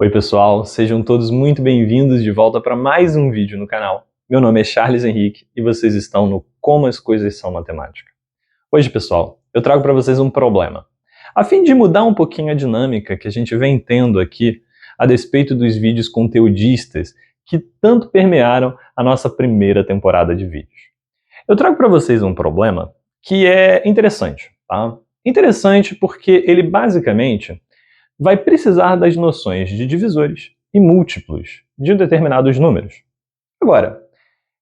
Oi pessoal, sejam todos muito bem-vindos de volta para mais um vídeo no canal. Meu nome é Charles Henrique e vocês estão no Como as Coisas São Matemática. Hoje, pessoal, eu trago para vocês um problema. A fim de mudar um pouquinho a dinâmica que a gente vem tendo aqui a despeito dos vídeos conteudistas que tanto permearam a nossa primeira temporada de vídeos. Eu trago para vocês um problema que é interessante, tá? Interessante porque ele basicamente vai precisar das noções de divisores e múltiplos de determinados números. Agora,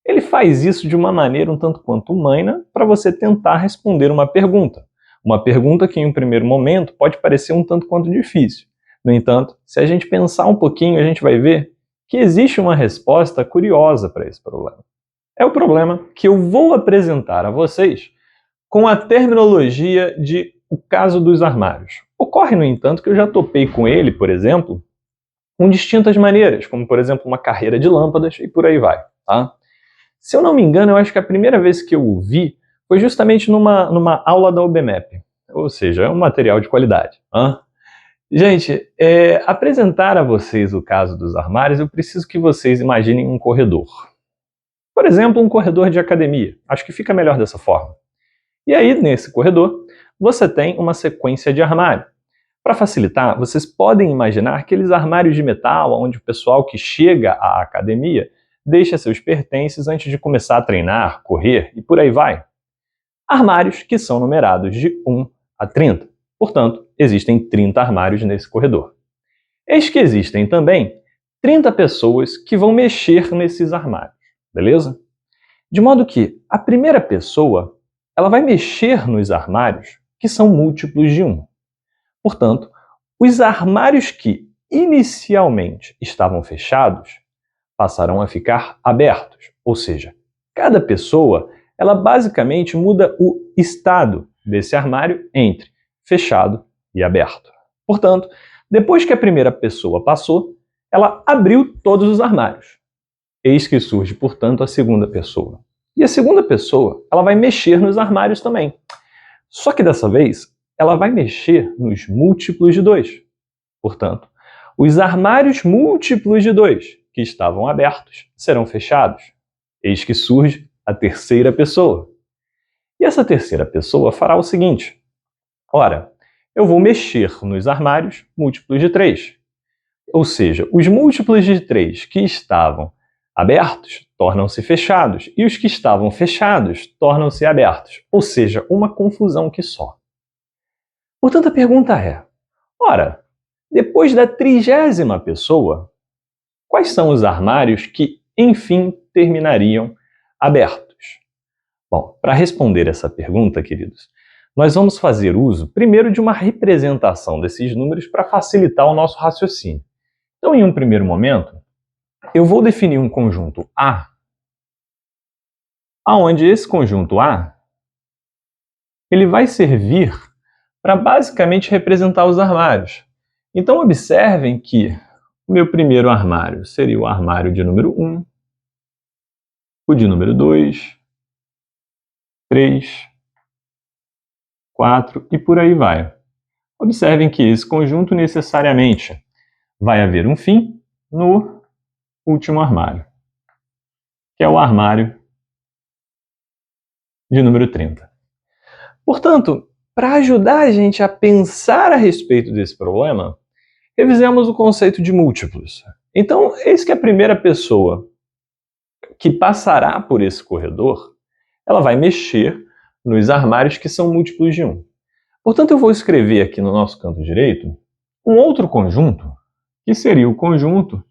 ele faz isso de uma maneira um tanto quanto humana para você tentar responder uma pergunta. Uma pergunta que em um primeiro momento pode parecer um tanto quanto difícil. No entanto, se a gente pensar um pouquinho, a gente vai ver que existe uma resposta curiosa para esse problema. É o problema que eu vou apresentar a vocês com a terminologia de o caso dos armários. Ocorre, no entanto, que eu já topei com ele, por exemplo, com distintas maneiras, como, por exemplo, uma carreira de lâmpadas e por aí vai. Tá? Se eu não me engano, eu acho que a primeira vez que eu o vi foi justamente numa aula da UBMAP, ou seja, é um material de qualidade. Gente, apresentar a vocês o caso dos armários, eu preciso que vocês imaginem um corredor. Por exemplo, um corredor de academia. Acho que fica melhor dessa forma. E aí, nesse corredor, você tem uma sequência de armário. Para facilitar, vocês podem imaginar aqueles armários de metal onde o pessoal que chega à academia deixa seus pertences antes de começar a treinar, correr e por aí vai. Armários que são numerados de 1 a 30. Portanto, existem 30 armários nesse corredor. Eis que existem também 30 pessoas que vão mexer nesses armários, beleza? De modo que a primeira pessoa ela vai mexer nos armários que são múltiplos de 1. Portanto, os armários que inicialmente estavam fechados passarão a ficar abertos, ou seja, cada pessoa ela basicamente muda o estado desse armário entre fechado e aberto. Portanto, depois que a primeira pessoa passou, ela abriu todos os armários. Eis que surge, portanto, a segunda pessoa. E a segunda pessoa ela vai mexer nos armários também. Só que dessa vez, ela vai mexer nos múltiplos de 2. Portanto, os armários múltiplos de 2 que estavam abertos serão fechados. Eis que surge a terceira pessoa. E essa terceira pessoa fará o seguinte. Ora, eu vou mexer nos armários múltiplos de 3. Ou seja, os múltiplos de 3 que estavam abertos tornam-se fechados e os que estavam fechados tornam-se abertos. Ou seja, uma confusão que só. Portanto, a pergunta é, ora, depois da 30ª pessoa, quais são os armários que, enfim, terminariam abertos? Bom, para responder essa pergunta, queridos, nós vamos fazer uso, primeiro, de uma representação desses números para facilitar o nosso raciocínio. Então, em um primeiro momento, eu vou definir um conjunto A, onde esse conjunto A ele vai servir para basicamente representar os armários. Então, observem que o meu primeiro armário seria o armário de número 1, o de número 2, 3, 4 e por aí vai. Observem que esse conjunto necessariamente vai haver um fim no último armário, que é o armário de número 30. Portanto, para ajudar a gente a pensar a respeito desse problema, revisemos o conceito de múltiplos. Então, eis que a primeira pessoa que passará por esse corredor, ela vai mexer nos armários que são múltiplos de 1. Portanto, eu vou escrever aqui no nosso canto direito um outro conjunto, que seria o conjunto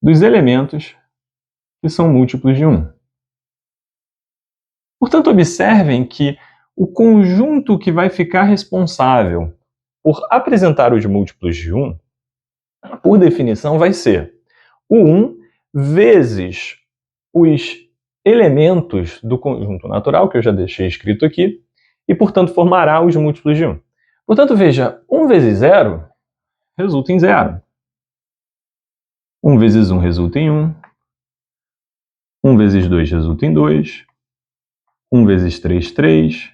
dos elementos que são múltiplos de 1. Portanto, observem que o conjunto que vai ficar responsável por apresentar os múltiplos de 1, por definição, vai ser o 1 vezes os elementos do conjunto natural, que eu já deixei escrito aqui, e, portanto, formará os múltiplos de 1. Portanto, veja, 1 vezes 0 resulta em 0. 1 vezes 1 resulta em 1. 1 vezes 2 resulta em 2. 1 vezes 3, 3.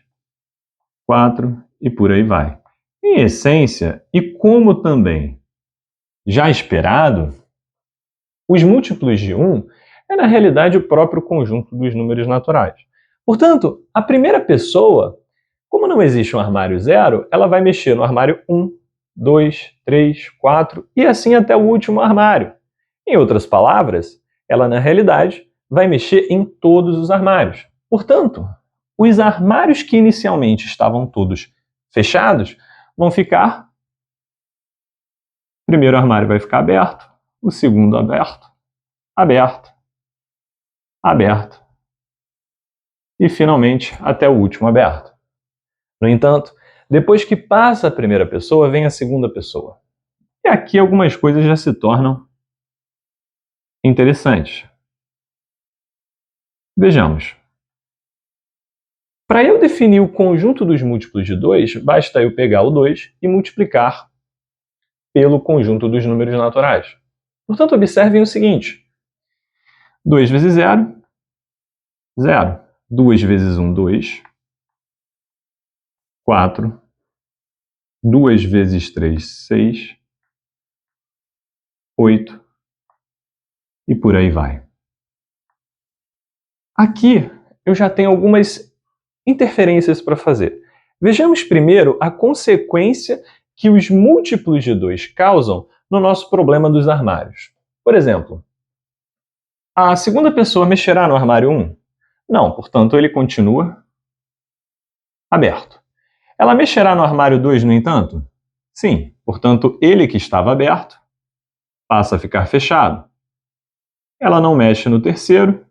4 e por aí vai. Em essência, e como também já esperado, os múltiplos de 1 é, na realidade, o próprio conjunto dos números naturais. Portanto, a primeira pessoa, como não existe um armário 0, ela vai mexer no armário 1, 2, 3, 4 e assim até o último armário. Em outras palavras, ela, na realidade, vai mexer em todos os armários. Portanto, os armários que inicialmente estavam todos fechados vão ficar... O primeiro armário vai ficar aberto, o segundo aberto, aberto, aberto e, finalmente, até o último aberto. No entanto, depois que passa a primeira pessoa, vem a segunda pessoa. E aqui algumas coisas já se tornam interessantes. Vejamos. Para eu definir o conjunto dos múltiplos de 2, basta eu pegar o 2 e multiplicar pelo conjunto dos números naturais. Portanto, observem o seguinte. 2 vezes 0, 0. 2 vezes 1, 2. 4. 2 vezes 3, 6. 8. E por aí vai. Aqui eu já tenho algumas interferências para fazer. Vejamos primeiro a consequência que os múltiplos de 2 causam no nosso problema dos armários. Por exemplo, a segunda pessoa mexerá no armário 1? Não, portanto, ele continua aberto. Ela mexerá no armário 2, no entanto? Sim, portanto, ele que estava aberto passa a ficar fechado. Ela não mexe no terceiro,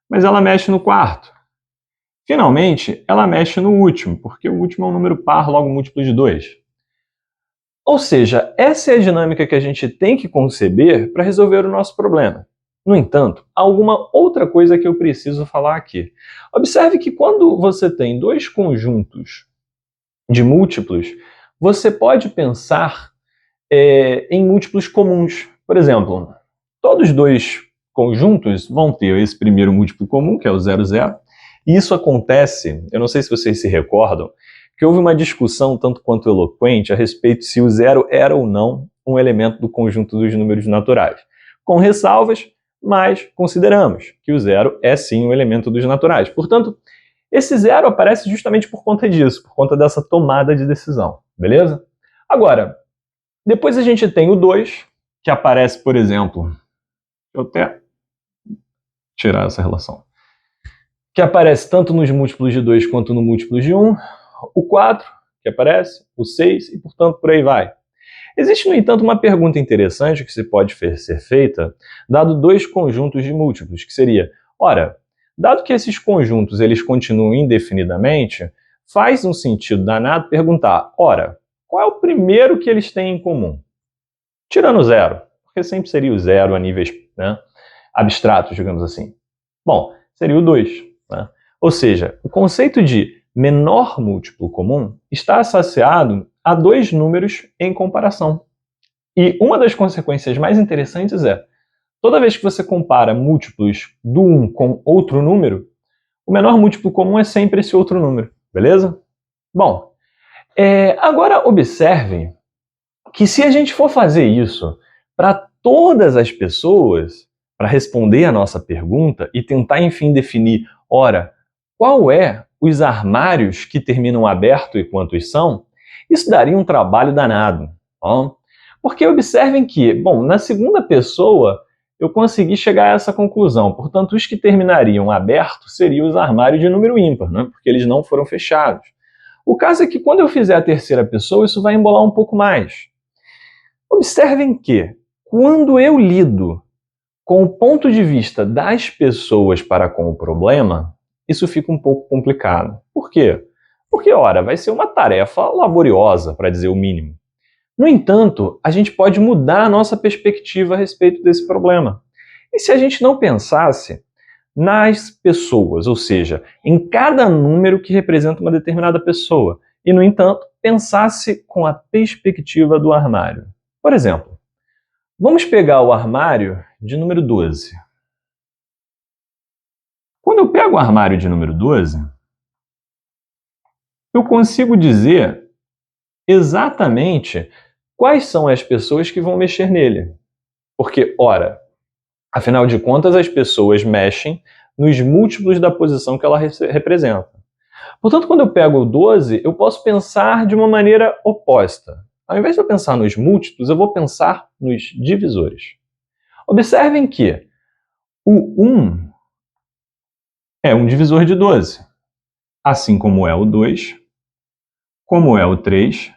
mas ela mexe no quarto. Finalmente, ela mexe no último, porque o último é um número par, logo múltiplo de 2. Ou seja, essa é a dinâmica que a gente tem que conceber para resolver o nosso problema. No entanto, há alguma outra coisa que eu preciso falar aqui. Observe que quando você tem dois conjuntos de múltiplos, você pode pensar em múltiplos comuns. Por exemplo, todos os dois conjuntos vão ter esse primeiro múltiplo comum, que é o 0, 0. E isso acontece, eu não sei se vocês se recordam, que houve uma discussão tanto quanto eloquente a respeito se o 0 era ou não um elemento do conjunto dos números naturais. Com ressalvas, mas consideramos que o 0 é sim um elemento dos naturais. Portanto, esse 0 aparece justamente por conta disso, por conta dessa tomada de decisão, beleza? Agora, depois a gente tem o 2, que aparece, por exemplo, deixa eu até tirar essa relação, que aparece tanto nos múltiplos de 2 quanto no múltiplo de 1, o 4, que aparece, o 6 e, portanto, por aí vai. Existe, no entanto, uma pergunta interessante que se pode ser feita, dado dois conjuntos de múltiplos, que seria, ora, dado que esses conjuntos eles continuam indefinidamente, faz um sentido danado perguntar, ora, qual é o primeiro que eles têm em comum? Tirando o 0, porque sempre seria o 0 a níveis abstratos, digamos assim. Bom, seria o 2. Né? Ou seja, o conceito de menor múltiplo comum está associado a dois números em comparação. E uma das consequências mais interessantes é, toda vez que você compara múltiplos do 1 com outro número, o menor múltiplo comum é sempre esse outro número, beleza? Bom, agora observe que se a gente for fazer isso para todas as pessoas, para responder a nossa pergunta e tentar, enfim, definir, ora, qual é os armários que terminam aberto e quantos são, isso daria um trabalho danado. Ó. Porque observem que, bom, na segunda pessoa eu consegui chegar a essa conclusão. Portanto, os que terminariam abertos seriam os armários de número ímpar, né? Porque eles não foram fechados. O caso é que quando eu fizer a terceira pessoa, isso vai embolar um pouco mais. Observem que, quando eu lido com o ponto de vista das pessoas para com o problema, isso fica um pouco complicado. Por quê? Porque, ora, vai ser uma tarefa laboriosa, para dizer o mínimo. No entanto, a gente pode mudar a nossa perspectiva a respeito desse problema. E se a gente não pensasse nas pessoas, ou seja, em cada número que representa uma determinada pessoa, e, no entanto, pensasse com a perspectiva do armário. Por exemplo, vamos pegar o armário de número 12. Quando eu pego o armário de número 12, eu consigo dizer exatamente quais são as pessoas que vão mexer nele. Porque, ora, afinal de contas, as pessoas mexem nos múltiplos da posição que ela representa. Portanto, quando eu pego o 12, eu posso pensar de uma maneira oposta. Ao invés de eu pensar nos múltiplos, eu vou pensar nos divisores. Observem que o 1 é um divisor de 12, assim como é o 2, como é o 3,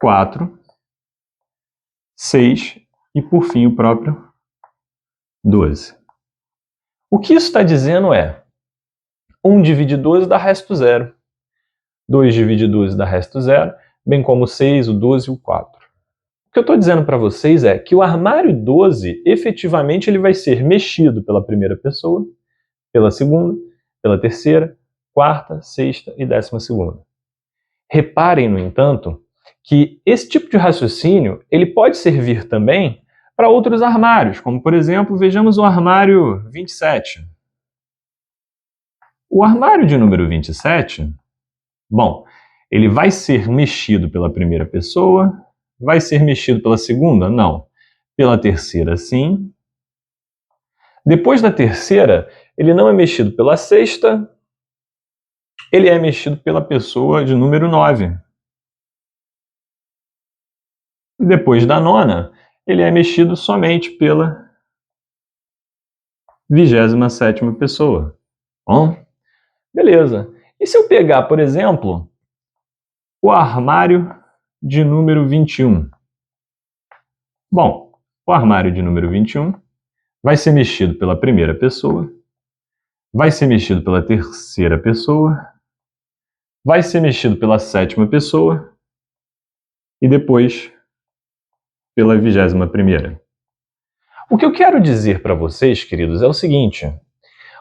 4, 6 e, por fim, o próprio 12. O que isso está dizendo é 1 divide 12 dá resto 0. 2 divide 12 dá resto 0, bem como o 6, o 12 e o 4. O que eu estou dizendo para vocês é que o armário 12, efetivamente, ele vai ser mexido pela primeira pessoa, pela segunda, pela terceira, quarta, sexta e 12ª. Reparem, no entanto, que esse tipo de raciocínio ele pode servir também para outros armários, como, por exemplo, vejamos o armário 27. O armário de número 27, bom, ele vai ser mexido pela primeira pessoa, vai ser mexido pela segunda? Não. Pela terceira, sim. Depois da terceira, ele não é mexido pela sexta, ele é mexido pela pessoa de número 9. E depois da nona, ele é mexido somente pela 27ª pessoa. Bom, beleza. E se eu pegar, por exemplo, o armário de número 21? Bom, o armário de número 21 vai ser mexido pela primeira pessoa, vai ser mexido pela terceira pessoa, vai ser mexido pela 7ª pessoa e depois pela 21ª. O que eu quero dizer para vocês, queridos, é o seguinte: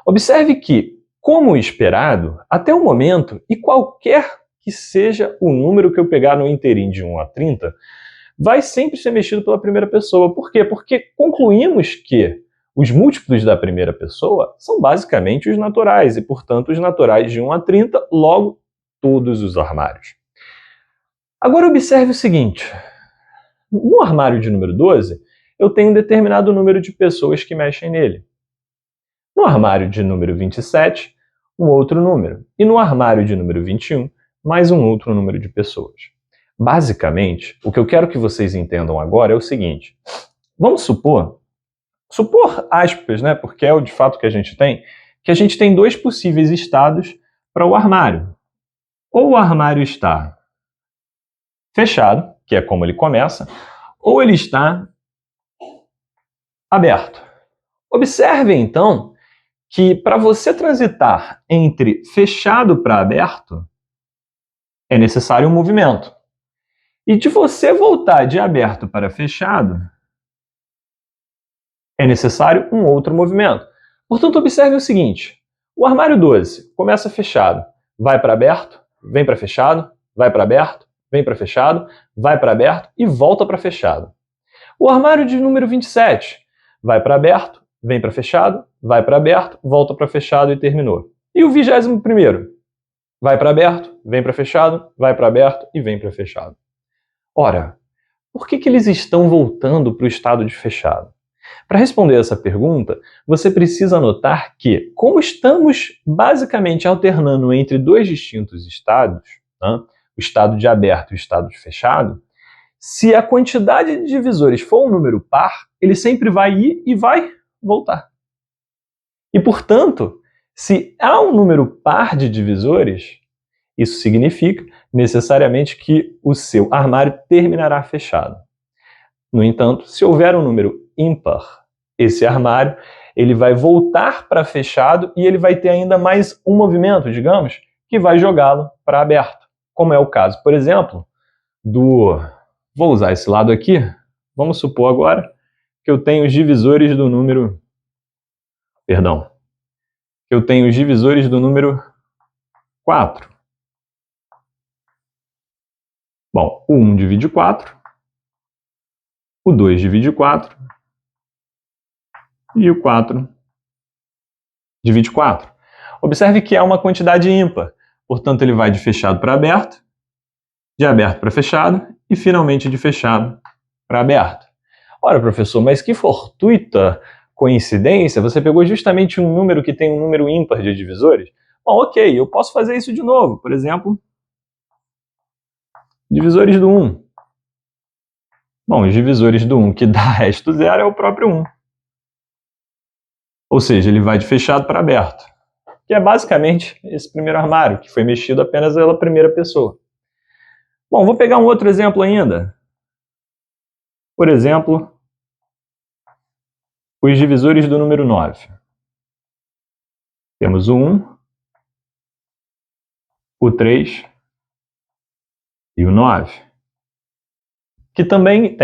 observe que, como esperado, até o momento, e qualquer que seja o número que eu pegar no inteirinho de 1 a 30, vai sempre ser mexido pela primeira pessoa. Por quê? Porque concluímos que os múltiplos da primeira pessoa são basicamente os naturais, e, portanto, os naturais de 1 a 30, logo, todos os armários. Agora observe o seguinte: no armário de número 12, eu tenho um determinado número de pessoas que mexem nele. No armário de número 27, um outro número. E no armário de número 21, mais um outro número de pessoas. Basicamente, o que eu quero que vocês entendam agora é o seguinte: vamos supor aspas, né, porque é o de fato que a gente tem dois possíveis estados para o armário. Ou o armário está fechado, que é como ele começa, ou ele está aberto. Observe, então, que para você transitar entre fechado para aberto, é necessário um movimento. E de você voltar de aberto para fechado, é necessário um outro movimento. Portanto, observe o seguinte: o armário 12 começa fechado, vai para aberto, vem para fechado, vai para aberto, vem para fechado, vai para aberto e volta para fechado. O armário de número 27 vai para aberto, vem para fechado, vai para aberto, volta para fechado e terminou. E o 21º vai para aberto, vem para fechado, vai para aberto e vem para fechado. Ora, por que eles estão voltando para o estado de fechado? Para responder essa pergunta, você precisa notar que, como estamos basicamente alternando entre dois distintos estados, né, o estado de aberto e o estado de fechado, se a quantidade de divisores for um número par, ele sempre vai ir e vai voltar. E, portanto, se há um número par de divisores, isso significa necessariamente que o seu armário terminará fechado. No entanto, se houver um número ímpar, esse armário ele vai voltar para fechado e ele vai ter ainda mais um movimento, digamos, que vai jogá-lo para aberto. Como é o caso, por exemplo, do... Vou usar esse lado aqui. Vamos supor agora que eu tenho os divisores do número... Perdão. Eu tenho os divisores do número 4. Bom, o 1 divide 4. O 2 divide 4. E o 4 divide 4. Observe que é uma quantidade ímpar. Portanto, ele vai de fechado para aberto, de aberto para fechado e finalmente de fechado para aberto. Ora, professor, mas que fortuita coincidência, você pegou justamente um número que tem um número ímpar de divisores? Bom, ok, eu posso fazer isso de novo. Por exemplo, divisores do 1. Bom, os divisores do 1 que dá resto 0 é o próprio 1. Ou seja, ele vai de fechado para aberto, que é basicamente esse primeiro armário, que foi mexido apenas pela primeira pessoa. Bom, vou pegar um outro exemplo ainda. Por exemplo, os divisores do número 9. Temos o 1, o 3 e o 9, que também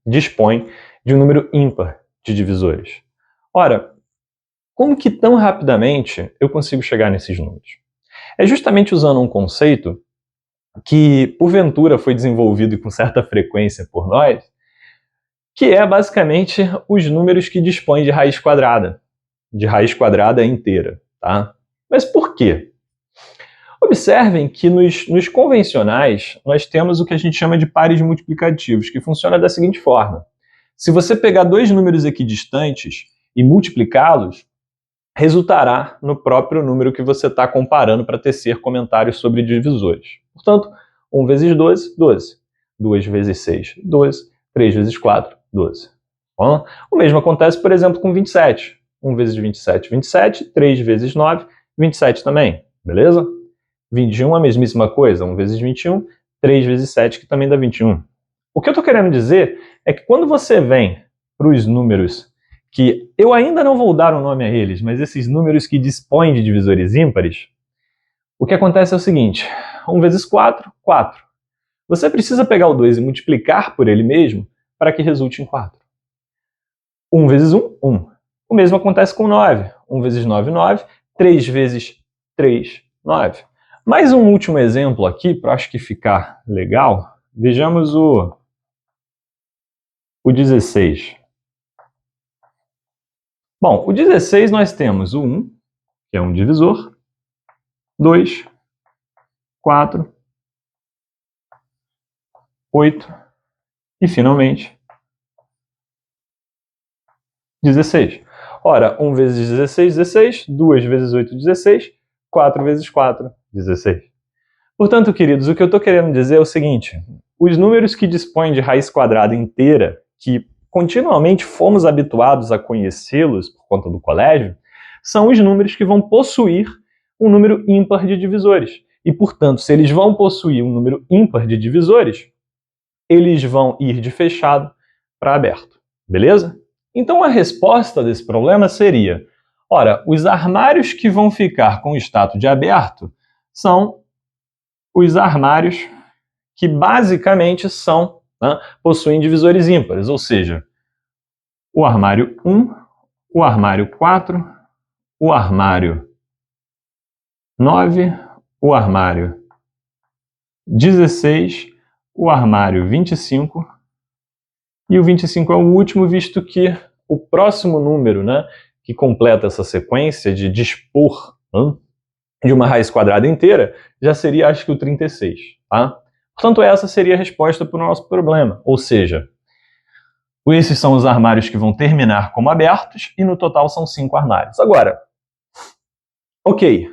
dispõe de um número ímpar de divisores. Ora, como que tão rapidamente eu consigo chegar nesses números? É justamente usando um conceito que, porventura, foi desenvolvido com certa frequência por nós, que é basicamente os números que dispõem de raiz quadrada inteira, tá? Mas por quê? Observem que nos convencionais nós temos o que a gente chama de pares multiplicativos, que funciona da seguinte forma. Se você pegar dois números equidistantes e multiplicá-los, resultará no próprio número que você está comparando para tecer comentários sobre divisores. Portanto, 1 vezes 12, 12. 2 vezes 6, 12. 3 vezes 4, 12. Bom, o mesmo acontece, por exemplo, com 27. 1 vezes 27, 27. 3 vezes 9, 27 também. Beleza? 21, a mesmíssima coisa. 1 vezes 21. 3 vezes 7, que também dá 21. O que eu estou querendo dizer é que quando você vem para os números que eu ainda não vou dar um nome a eles, mas esses números que dispõem de divisores ímpares, o que acontece é o seguinte: 1 vezes 4, 4. Você precisa pegar o 2 e multiplicar por ele mesmo para que resulte em 4. 1 vezes 1, 1. O mesmo acontece com 9. 1 vezes 9, 9. 3 vezes 3, 9. Mais um último exemplo aqui, para acho que ficar legal. Vejamos o 16. Bom, o 16 nós temos o 1, que é um divisor, 2, 4, 8 e, finalmente, 16. Ora, 1 vezes 16, 16. 2 vezes 8, 16. 4 vezes 4, 16. Portanto, queridos, o que eu estou querendo dizer é o seguinte: os números que dispõem de raiz quadrada inteira, que continuamente fomos habituados a conhecê-los por conta do colégio, são os números que vão possuir um número ímpar de divisores. E, portanto, se eles vão possuir um número ímpar de divisores, eles vão ir de fechado para aberto. Beleza? Então, a resposta desse problema seria: ora, os armários que vão ficar com o status de aberto são os armários que basicamente possuem divisores ímpares, ou seja, o armário 1, o armário 4, o armário 9, o armário 16, o armário 25, e o 25 é o último, visto que o próximo número, que completa essa sequência de dispor de uma raiz quadrada inteira, já seria, acho que, o 36. Tá? Portanto, essa seria a resposta para o nosso problema. Ou seja, esses são os armários que vão terminar como abertos, e no total são 5 armários. Agora, ok,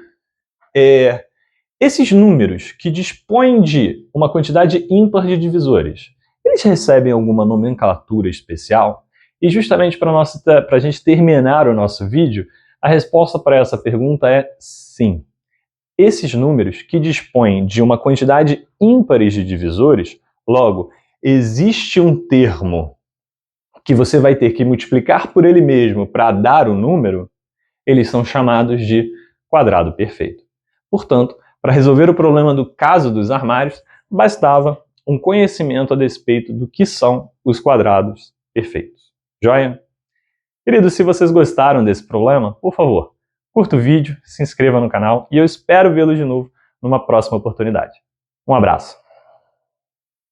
esses números que dispõem de uma quantidade ímpar de divisores, eles recebem alguma nomenclatura especial? E justamente para a gente terminar o nosso vídeo, a resposta para essa pergunta é sim. Esses números que dispõem de uma quantidade ímpares de divisores, logo, existe um termo que você vai ter que multiplicar por ele mesmo para dar o número, eles são chamados de quadrado perfeito. Portanto, para resolver o problema do caso dos armários, bastava um conhecimento a despeito do que são os quadrados perfeitos. Joia? Queridos, se vocês gostaram desse problema, por favor, curta o vídeo, se inscreva no canal e eu espero vê-lo de novo numa próxima oportunidade. Um abraço!